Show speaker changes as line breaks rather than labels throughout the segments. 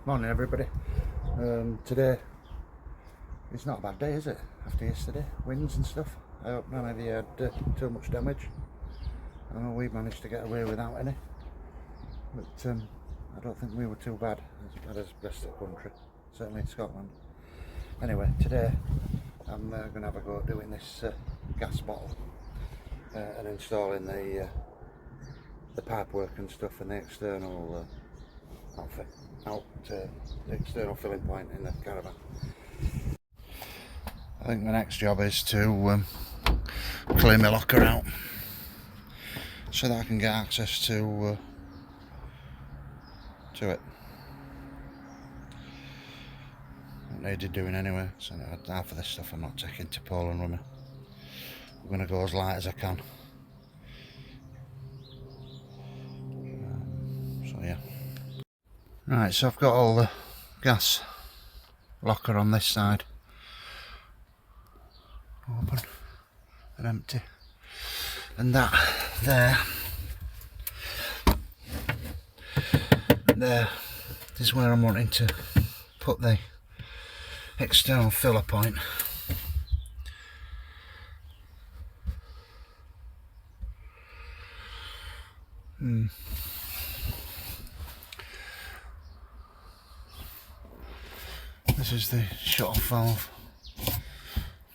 Morning everybody. Today it's not a bad day, is it? After yesterday, winds and stuff. I hope none of you had too much damage. I know we managed to get away without any, but I don't think we were too bad as the rest of the country, certainly in Scotland. Anyway, today I'm going to have a go at doing this gas bottle and installing the pipework and stuff and the external the external filling point in the caravan. I think the next job is to clean my locker out so that I can get access to it. Not needed doing anyway, so half of this stuff I'm not taking to Poland with me. I'm going to go as light as I can. So yeah. Right, so I've got all the gas locker on this side open and empty, and that there is where I'm wanting to put the external filler point. This is the shut-off valve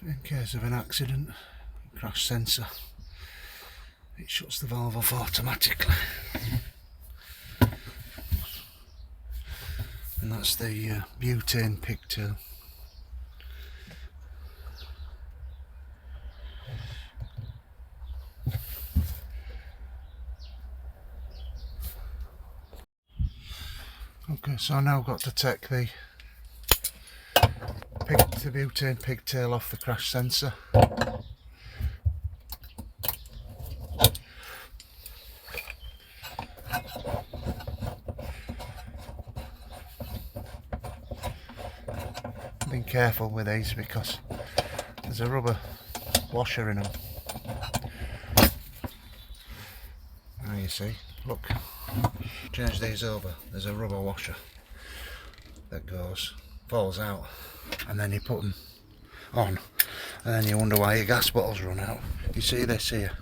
in case of an accident, crash sensor. It shuts the valve off automatically. And that's the butane pigtail. Okay, so I've now got to take the butane pigtail off the crash sensor. Being careful with these because there's a rubber washer in them. Now you see, look, change these over, there's a rubber washer that falls out, and then you put them on, and then you wonder why your gas bottles run out. You see this here?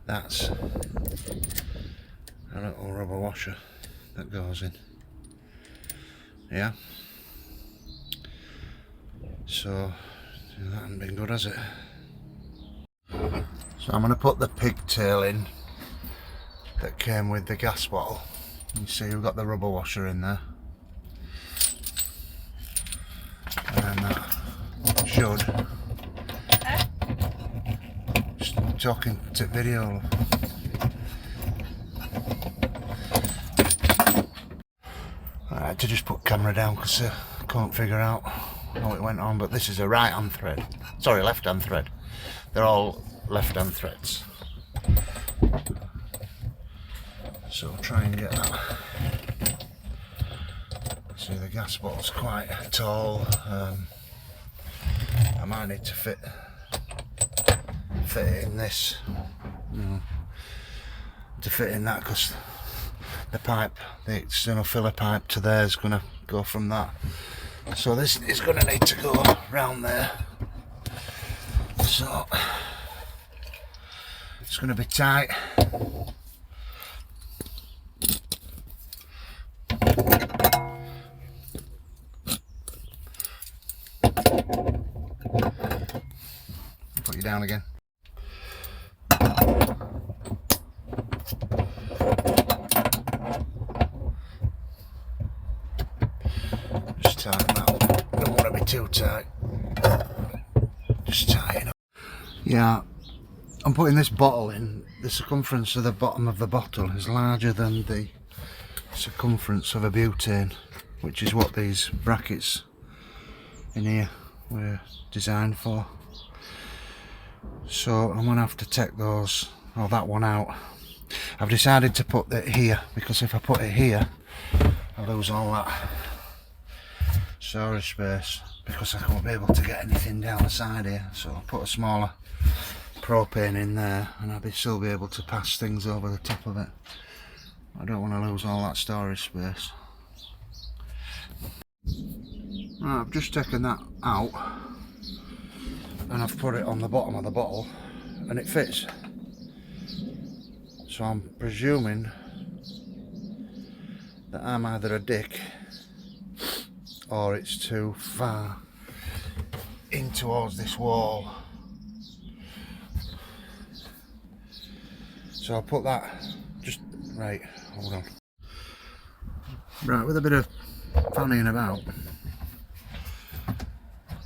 That's a little rubber washer that goes in. Yeah. So that hasn't been good, has it? So I'm going to put the pigtail in that came with the gas bottle. You see we've got the rubber washer in there. And that should, just talking to video. I had to just put camera down because I couldn't figure out how it went on, but this is a right hand thread, sorry, left hand thread. They're all left hand threads. So I'll try and get that. See, the gas bottle's quite tall. I might need to fit it in this, to fit in that, because the pipe, the external filler pipe to there is going to go from that. So this is going to need to go round there. So it's going to be tight. Put you down again. Just tighten that up. Don't want to be too tight. Just tighten up. Yeah, I'm putting this bottle in. The circumference of the bottom of the bottle is larger than the circumference of a butane, which is what these brackets in here were designed for. So I'm going to have to take those or that one out. I've decided to put it here because if I put it here I lose all that storage space because I won't be able to get anything down the side here. So I'll put a smaller propane in there and I'll still be able to pass things over the top of it. I don't want to lose all that storage space. Right, I've just taken that out and I've put it on the bottom of the bottle and it fits. So I'm presuming that I'm either a dick or it's too far in towards this wall. So I'll put that just right, hold on. Right, with a bit of fannying about,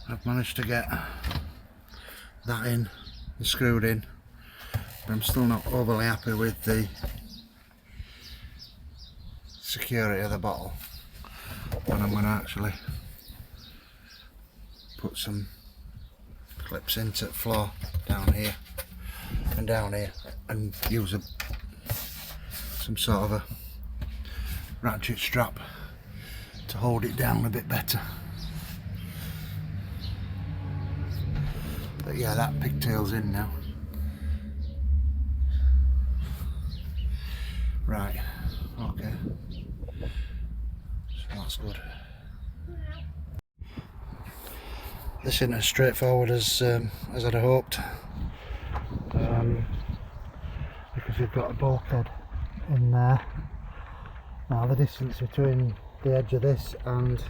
I've managed to get that in and screwed in, but I'm still not overly happy with the security of the bottle, and I'm going to actually put some clips into the floor down here and down here and use some sort of a ratchet strap to hold it down a bit better. But yeah, that pigtail's in now. Right, okay. So that's good. This isn't as straightforward as I'd have hoped. Because you've got a bulkhead in there. Now the distance between the edge of this and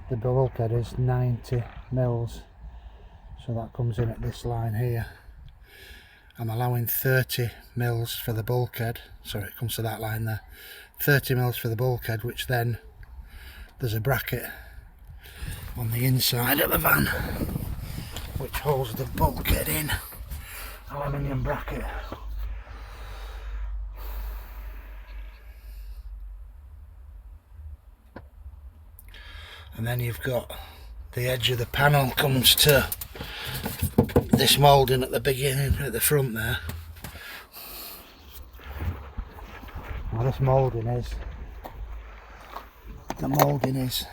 the bulkhead is 90 mils. So that comes in at this line here. I'm allowing 30 mils for the bulkhead, so it comes to that line there. 30 mils for the bulkhead, which then there's a bracket on the inside of the van which holds the bulkhead in. Aluminium bracket. And then you've got the edge of the panel comes to this moulding at the beginning, at the front there. Now this moulding is, the moulding is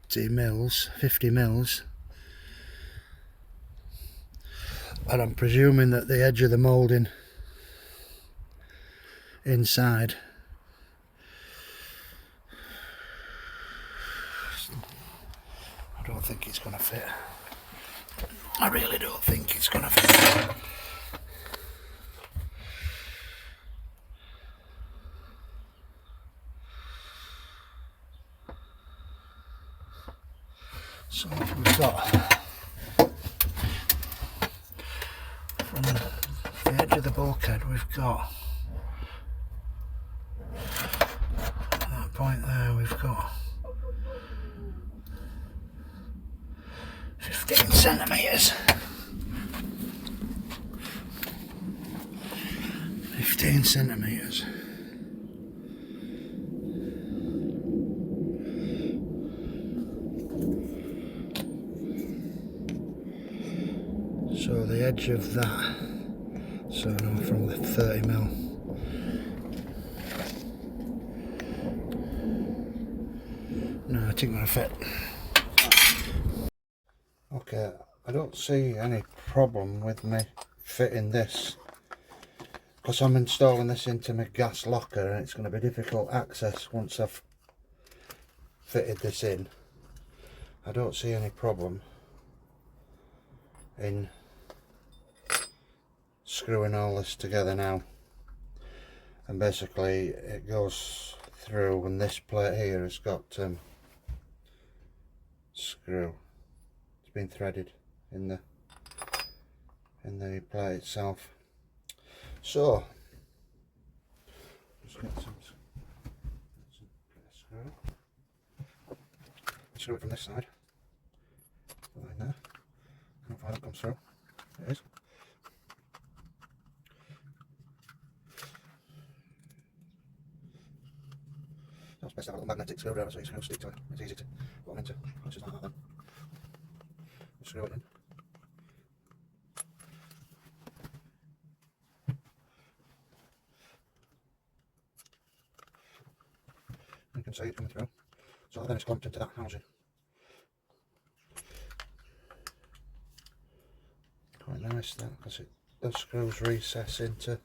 50 mils, and I'm presuming that the edge of the moulding inside I don't think it's going to fit. I really don't think it's going to fit. So we've got from the edge of the bulkhead, we've got at that point there, we've got 15 centimetres. 15 centimetres. So the edge of that, so no, from the 30 mil. No, I think that'll fit. Okay, I don't see any problem with me fitting this because I'm installing this into my gas locker and it's going to be difficult access once I've fitted this in. I don't see any problem in screwing all this together now, and basically it goes through, and this plate here has got screw. It's been threaded in the plate itself. So just get some screw. Screw it from this side. Put that in there. Hopefully that comes through. It is. It's best to have a little magnetic screwdriver so your screws stick to it. It's easy to put them into. It's just like that then. Screw it in. You can see it coming through. So then it's clamped into that housing. Quite nice that, because the screws recess into,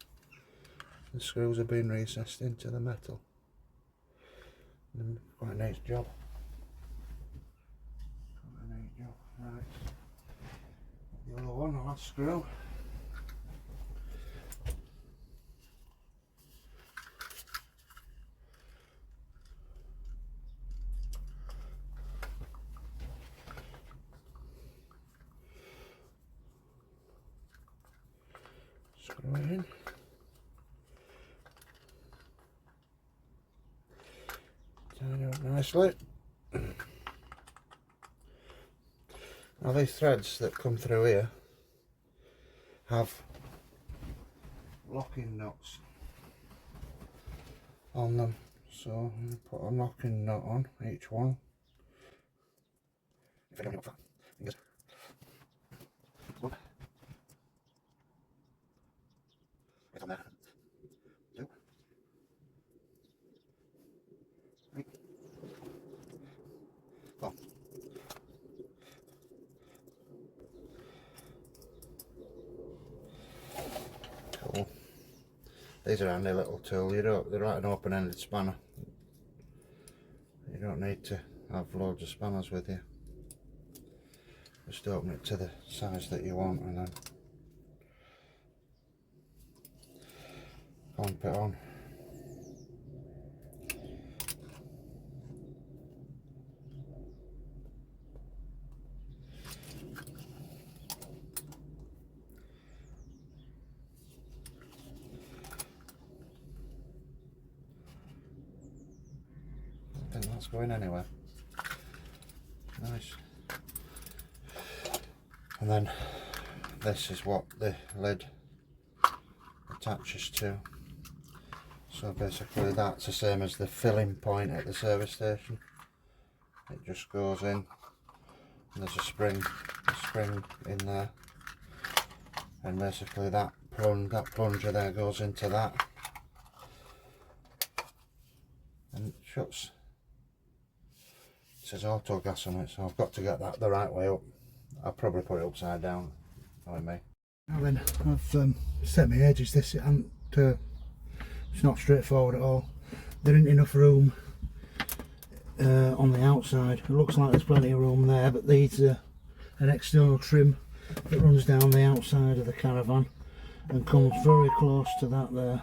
the screws have been recessed into the metal. Quite a nice job. Quite a nice job. Right. The other one, the last screw. Screw it in. Tie it up nicely. Now these threads that come through here have locking nuts on them, so I'm going to put a locking nut on each one. If I don't get fingers. One. Right on there. Two. Three. Four. Cool. These are handy little tool. They're like an open-ended spanner. You don't need to have loads of spanners with you. Just open it to the size that you want and then clamp it on. I don't think that's going anywhere. Nice. And then this is what the lid attaches to. So basically that's the same as the filling point at the service station. It just goes in and there's a spring in there, and basically that plunger there goes into that and it shuts. It says auto gas on it, so I've got to get that the right way up. I'll probably put it upside down, knowing me. Now then, I've set my edges. This it's not straightforward at all. There isn't enough room on the outside. It looks like there's plenty of room there, but these are an external trim that runs down the outside of the caravan and comes very close to that there.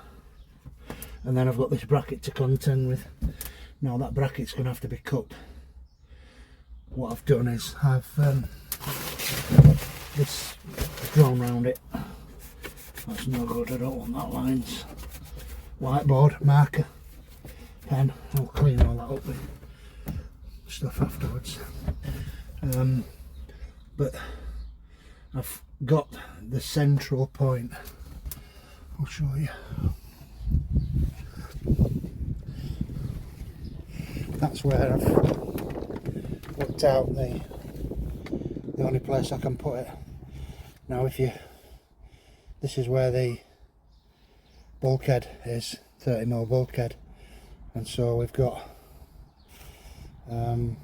And then I've got this bracket to contend with. Now that bracket's going to have to be cut. What I've done is I've this drawn round it. That's no good, I don't want that lines. Whiteboard, marker, pen. I'll clean all that up with stuff afterwards. But I've got the central point. I'll show you. That's where I've worked out the only place I can put it. Now this is where the bulkhead is, 30mm bulkhead, and so we've got and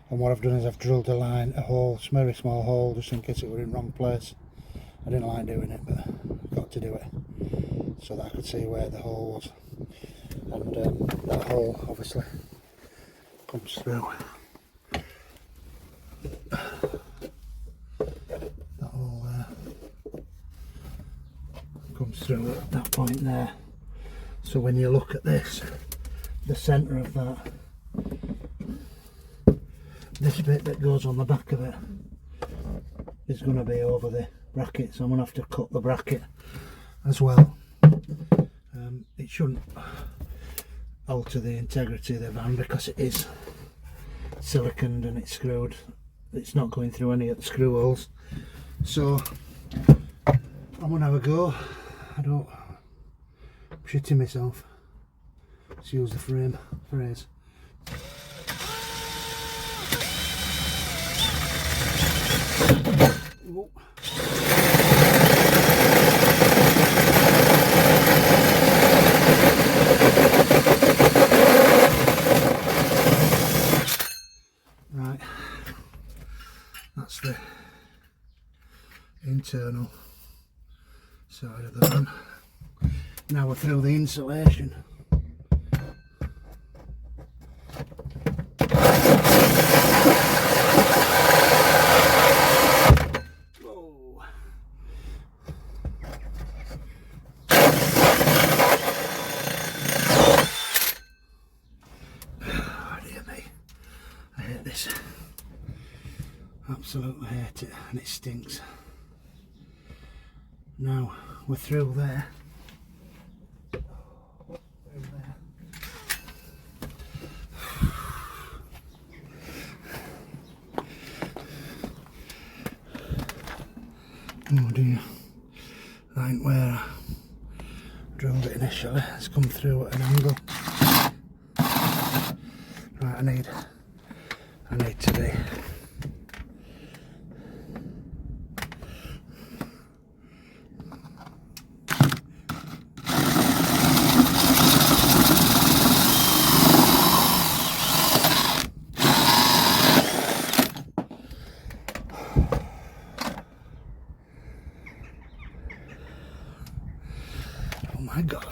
what I've done is I've drilled a hole, a very small hole, just in case it were in the wrong place. I didn't like doing it, but I've got to do it so that I could see where the hole was, and that hole obviously comes through. That hole there comes through at that point there. So when you look at this, the centre of that, this bit that goes on the back of it is going to be over the bracket, so I'm going to have to cut the bracket as well. It shouldn't alter the integrity of the van because it is siliconed and it's screwed. It's not going through any of the screw holes, so I'm going to have a go. I'm shitting myself, to use the phrase. Whoa. Right, that's the internal side of the van. Now we're through the insulation. Whoa. Oh dear me, I hate this. Absolutely hate it, and it stinks. Now we're through there. Oh dear, that ain't where I drilled it initially. It's come through at an angle. Right, I need to be oh my god.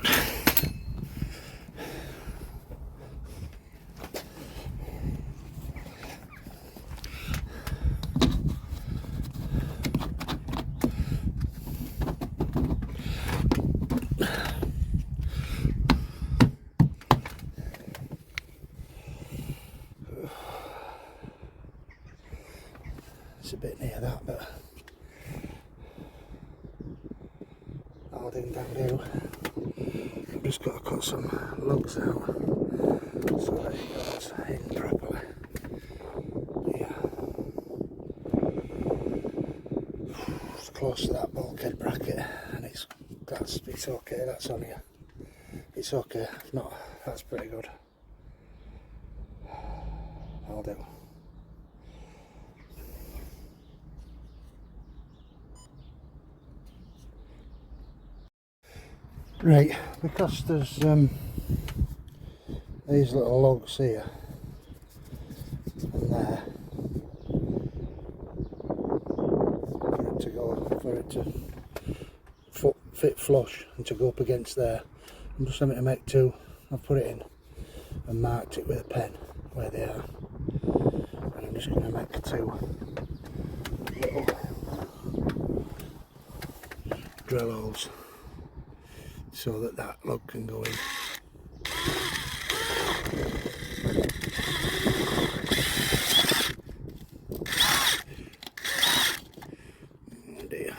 It's a bit near that, but that'll do. I've just got to cut some lugs out so that it goes in properly. Yeah, it's close to that bulkhead bracket, and it's okay. That's on here. It's okay. If not, that's pretty good. I'll do. Right, because there's these little lugs here and there for it to fit flush and to go up against there. I'm just having to make two. I've put it in and marked it with a pen where they are, and I'm just going to make two little drill holes so that that lug can go in. Oh dear.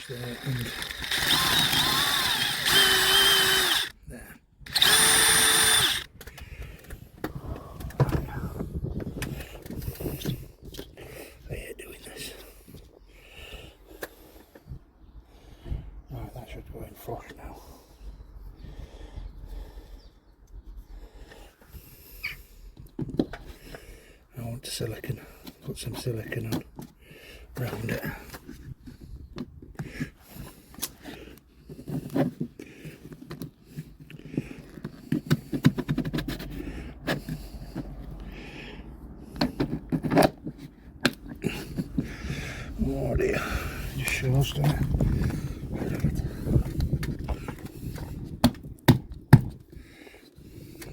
There and there. I hate doing this. Right, that should go in flush now. I want to put some silicone on around it. Oh dear, just shows, doesn't it?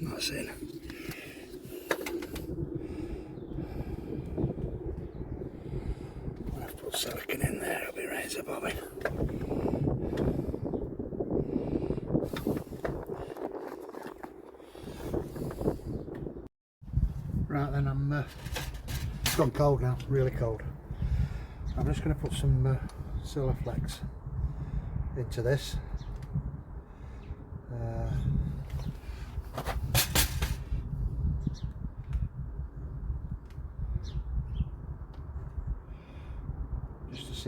That's in. When I've put silicone in there, it'll be razor bobbing. Right then, it's gone cold now, really cold. I'm just going to put some Silverflex into this.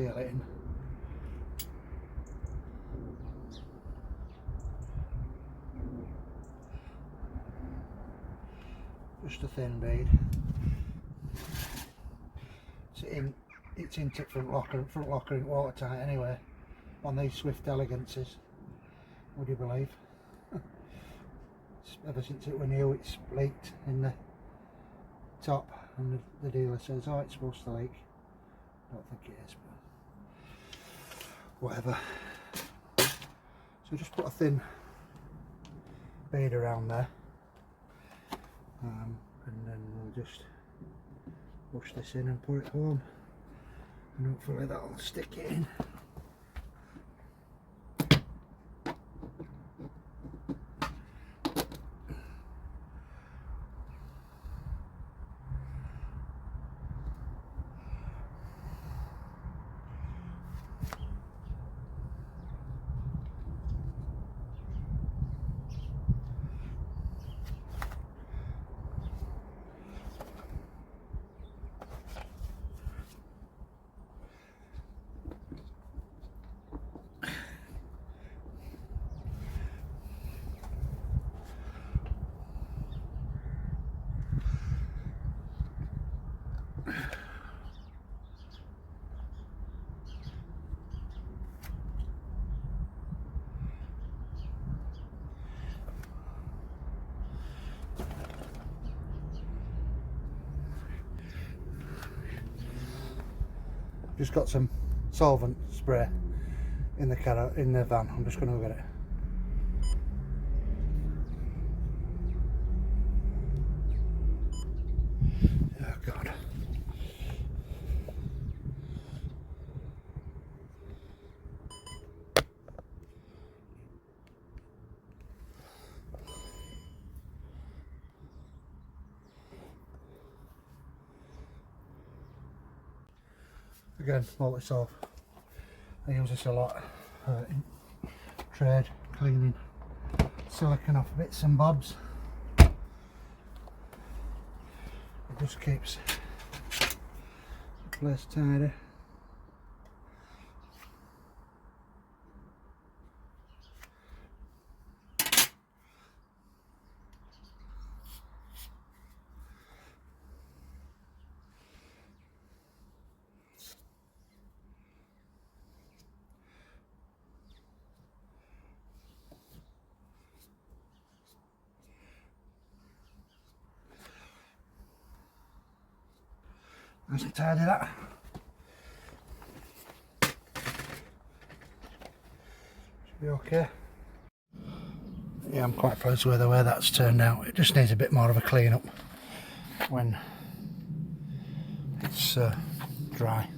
seal it in. Just a thin bead. It's into front locker ain't watertight anyway on these Swift Elegances, would you believe? Ever since it was new it's leaked in the top, and the dealer says, oh, it's supposed to leak. I don't think it is, but whatever. So just put a thin bead around there, and then we'll just push this in and put it home, and hopefully that'll stick it in. Just got some solvent spray in the van. I'm just going to get it. Oh God. Again, multi-solve. I use this a lot in trade, cleaning silicone off bits and bobs. It just keeps the place tidy. Nice and tidy that. Should be okay. Yeah, I'm quite pleased with the way that's turned out. It just needs a bit more of a clean up when it's dry.